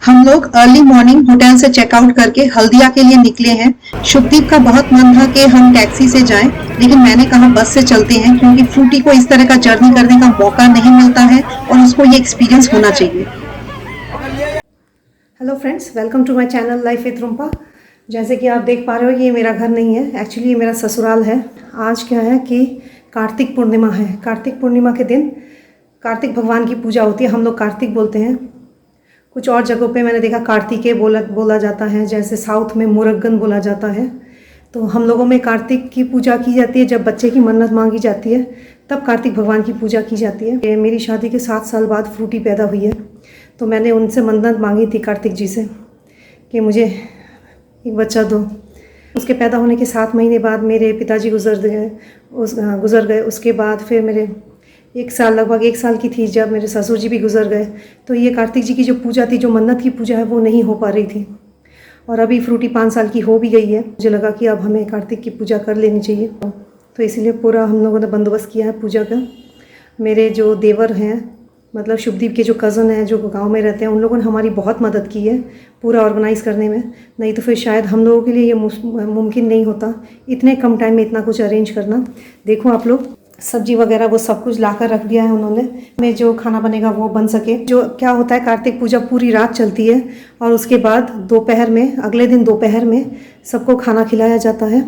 हम लोग early morning hotel से चेकआउट करके हल्दिया के लिए निकले हैं। शुभदीप का बहुत मन था कि हम टैक्सी से जाएं, लेकिन मैंने कहा बस से चलते हैं क्योंकि फ्रूटी को इस तरह का जर्नी करने का मौका नहीं मिलता है और उसको ये एक्सपीरियंस होना चाहिए। Hello friends, welcome to my channel life with Rumpa. जैसे कि आप देख पा रहे हो, ये मेरा घर नहीं है, एक्चुअली ये मेरा ससुराल है। आज क्या है कि कार्तिक पूर्णिमा है। कार्तिक पूर्णिमा के दिन कार्तिक भगवान की पूजा होती है। हम लोग कार्तिक बोलते हैं। कुछ और जगहों पे मैंने देखा कार्तिकेय बोला जाता है, जैसे साउथ में मुरग्गन बोला जाता है। तो हम लोगों में कार्तिक की पूजा की जाती है। जब बच्चे की मन्नत मांगी जाती है तब कार्तिक भगवान की पूजा की जाती है। मेरी शादी के 7 साल बाद फ्रूटी पैदा हुई है, तो मैंने उनसे मन्नत मांगी थी कार्तिक जी से कि मुझे एक बच्चा दो। उसके पैदा होने के 7 महीने बाद मेरे पिताजी गुजर गए। उसके बाद फिर मेरे लगभग एक साल की थी जब मेरे ससुर जी भी गुजर गए। तो ये कार्तिक जी की जो पूजा थी, जो मन्नत की पूजा है, वो नहीं हो पा रही थी। और अभी फ्रूटी 5 साल की हो भी गई है। मुझे लगा कि अब हमें कार्तिक की पूजा कर लेनी चाहिए, तो इसीलिए पूरा हम लोगों ने बंदोबस्त किया है पूजा का। मेरे जो देवर हैं, मतलब शुभदीप के जो कज़न हैं, जो गांव में रहते हैं, उन लोगों ने हमारी बहुत मदद की है पूरा ऑर्गेनाइज़ करने में। नहीं तो फिर शायद हम लोगों के लिए ये मुमकिन नहीं होता इतने कम टाइम में इतना कुछ अरेंज करना। देखो आप लोग, सब्जी वगैरह वो सब कुछ लाकर रख दिया है उन्होंने, में जो खाना बनेगा वो बन सके। जो क्या होता है, कार्तिक पूजा पूरी रात चलती है और उसके बाद दोपहर में, अगले दिन दोपहर में सबको खाना खिलाया जाता है।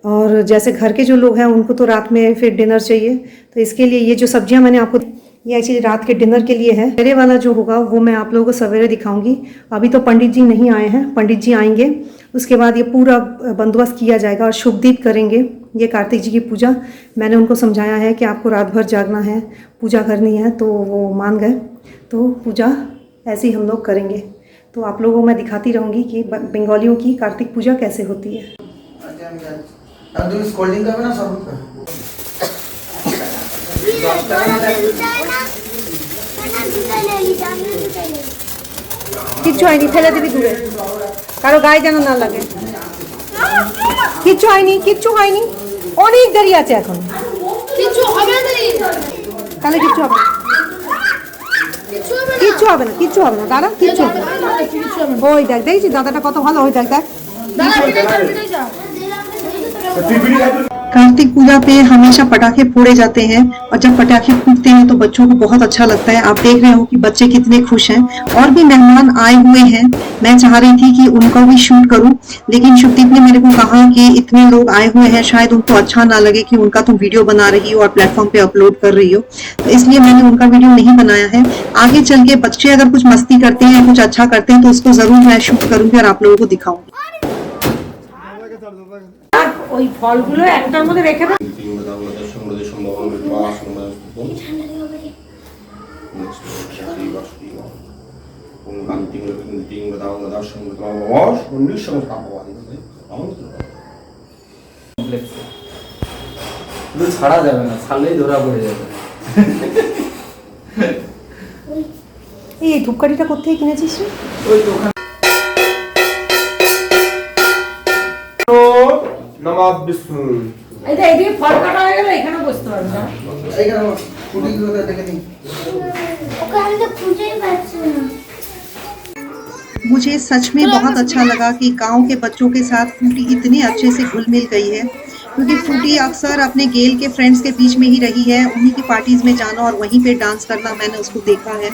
और जैसे घर के जो लोग हैं उनको तो रात में फिर डिनर चाहिए, तो इसके लिए ये जो सब्जियां मैंने आपको, ये एक्चुअली रात के डिनर के लिए है। मेरे वाला जो होगा वो मैं आप लोगों को सवेरे दिखाऊंगी। अभी तो पंडित जी नहीं आए हैं, पंडित जी आएंगे, उसके बाद ये पूरा बंदोबस्त किया जाएगा और शुभदीप करेंगे ये कार्तिक जी की पूजा। मैंने उनको समझाया है कि आपको रात भर जागना है, पूजा करनी है, तो वो मान गए। तो पूजा ऐसे ही हम लोग करेंगे। तो आप लोगों को मैं दिखाती रहूँगी कि बंगालियों की कार्तिक पूजा कैसे होती है। কিচ্ছু হয়নি, ফেলে দিবি দূরে, কারো গায়ে যেন না লাগে। কিচ্ছু হয়নি, কিচ্ছু হয়নি, অনেক দেরি আছে এখন। কিচ্ছু হবে না, তাহলে কিচ্ছু হবে না, কিচ্ছু হবে না, কিচ্ছু হবে না দাদা, কিচ্ছু হবে না। ওই দেখ, দেখছি দাদাটা কত ভালো। ওই দেখ দেখ, कार्तिक पूजा पे हमेशा पटाखे फोड़े जाते हैं और जब पटाखे फूटते हैं तो बच्चों को बहुत अच्छा लगता है। आप देख रहे हो कि बच्चे कितने खुश हैं। और भी मेहमान आए हुए हैं। मैं चाह रही थी कि उनको भी शूट करूं, लेकिन शुभदीप ने मेरे को कहा कि इतने लोग आए हुए हैं, शायद उनको अच्छा ना लगे कि उनका तुम वीडियो बना रही हो और प्लेटफॉर्म पे अपलोड कर रही हो, तो इसलिए मैंने उनका वीडियो नहीं बनाया है। आगे चल के बच्चे अगर कुछ मस्ती करते हैं, कुछ अच्छा करते हैं, तो उसको जरूर मैं शूट करूंगी और आप लोगों को दिखाऊंगी। ওই ফলগুলো একটার মধ্যে রেখে দাও। ছাড়া যাবে না, ছাড়লেই ধরা পড়ে যাবে। এই ধূপকাঠিটা কোথায় কিনেছিস? ওই দোকান। নামাজ বিষ্ণু এইটা এদিকে ফল কাটা হয়ে গেল, এখানে বসতে পারবে না। এইখানে পুডিগুলো দেখে নিন। ওকে আমি তো খুঁজেই পাচ্ছি না। मुझे सच में बहुत अच्छा लगा कि गांव के बच्चों के साथ फ्रूटी इतने अच्छे से घुल मिल गई है, क्योंकि फ्रूटी अक्सर अपने गेल के फ्रेंड्स के बीच में ही रही है। उन्हीं की पार्टीज में जाना और वहीं पे डांस करना मैंने उसको देखा है।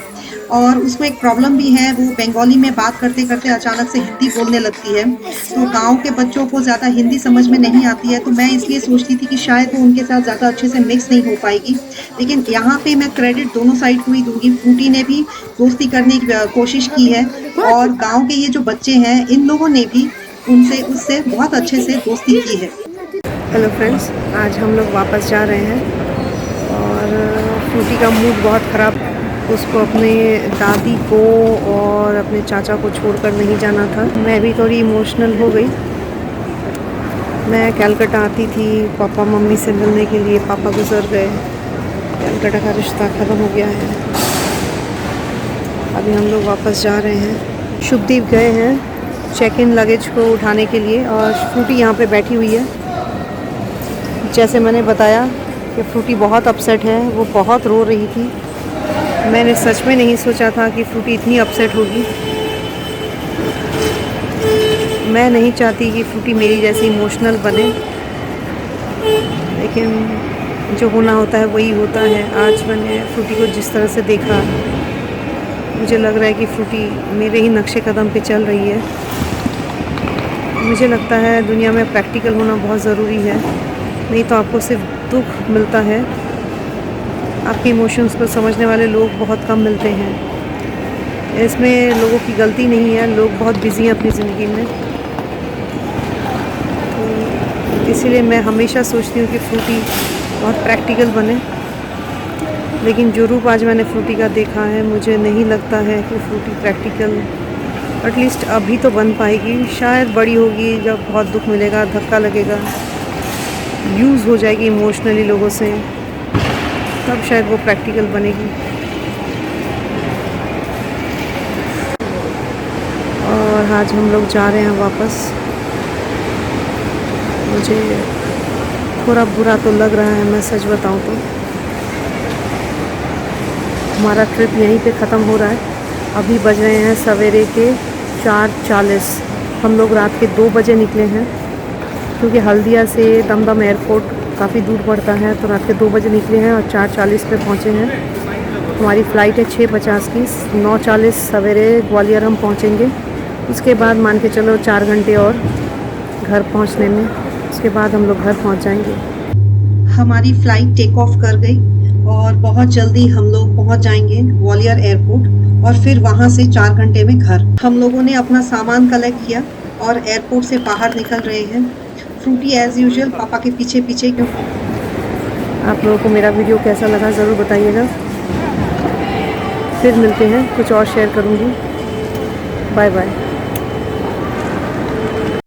और उसको एक प्रॉब्लम भी है, वो बंगाली में बात करते करते अचानक से हिंदी बोलने लगती है। तो गांव के बच्चों को ज़्यादा हिंदी समझ में नहीं आती है, तो मैं इसलिए सोचती थी कि शायद वो उनके साथ ज़्यादा अच्छे से मिक्स नहीं हो पाएगी। लेकिन यहाँ पे मैं क्रेडिट दोनों साइड को ही दूंगी। फ्रूटी ने भी दोस्ती करने की कोशिश की है और गांव के ये जो बच्चे हैं, इन लोगों ने भी उससे बहुत अच्छे से दोस्ती की है। हेलो फ्रेंड्स, आज हम लोग वापस जा रहे हैं और फ्रूटी का मूड बहुत ख़राब। उसको अपने दादी को और अपने चाचा को छोड़कर नहीं जाना था। मैं भी थोड़ी इमोशनल हो गई। मैं कलकत्ता आती थी पापा मम्मी से मिलने के लिए, पापा गुजर गए, कलकत्ता का रिश्ता ख़त्म हो गया है। अभी हम लोग वापस जा रहे हैं। शुभदीप गए हैं चेक इन लगेज को उठाने के लिए और फ्रूटी यहाँ पे बैठी हुई है। जैसे मैंने बताया कि फ्रूटी बहुत अपसेट है, वो बहुत रो रही थी। मैंने सच में नहीं सोचा था कि फ्रूटी इतनी अपसेट होगी। मैं नहीं चाहती कि फ्रूटी मेरी जैसी इमोशनल बने, लेकिन जो होना होता है वही होता है। आज मैंने फ्रूटी को जिस तरह से देखा, मुझे लग रहा है कि फ्रूटी मेरे ही नक्शे कदम पे चल रही है। मुझे लगता है दुनिया में प्रैक्टिकल होना बहुत ज़रूरी है, नहीं तो आपको सिर्फ दुख मिलता है। आपके इमोशंस को समझने वाले लोग बहुत कम मिलते हैं। इसमें लोगों की गलती नहीं है, लोग बहुत बिज़ी हैं अपनी ज़िंदगी में। तो इसीलिए मैं हमेशा सोचती हूँ कि फ्रूटी बहुत प्रैक्टिकल बने, लेकिन जो रूप आज मैंने फ्रूटी का देखा है, मुझे नहीं लगता है कि फ्रूटी प्रैक्टिकल एटलीस्ट अभी तो बन पाएगी। शायद बड़ी होगी, जब बहुत दुख मिलेगा, धक्का लगेगा, यूज़ हो जाएगी इमोशनली लोगों से, तब शायद वो प्रैक्टिकल बनेगी। और आज हम लोग जा रहे हैं वापस। मुझे थोड़ा बुरा तो लग रहा है, मैं सच बताऊं तो। हमारा ट्रिप यहीं पे ख़त्म हो रहा है। अभी बज रहे हैं सवेरे के 4:40। हम लोग रात के 2 बजे निकले हैं, क्योंकि हल्दिया से दमदम एयरपोर्ट काफ़ी दूर पड़ता है, तो रात के 2 बजे निकले हैं और 4:40 पे पहुँचे हैं। हमारी फ़्लाइट है 6:50 की। 9:40 सवेरे ग्वालियर हम पहुँचेंगे। उसके बाद मान के चलो 4 घंटे और घर पहुँचने में, उसके बाद हम लोग घर पहुँच जाएंगे। हमारी फ़्लाइट टेक ऑफ कर गई और बहुत जल्दी हम लोग पहुंच जाएंगे ग्वालियर एयरपोर्ट और फिर वहां से 4 घंटे में घर। हम लोगों ने अपना सामान कलेक्ट किया और एयरपोर्ट से बाहर निकल रहे हैं। फ्रूटी एज़ यूजुअल पापा के पीछे पीछे। क्यों आप लोगों को मेरा वीडियो कैसा लगा ज़रूर बताइएगा। फिर मिलते हैं, कुछ और शेयर करूँगी। Bye bye.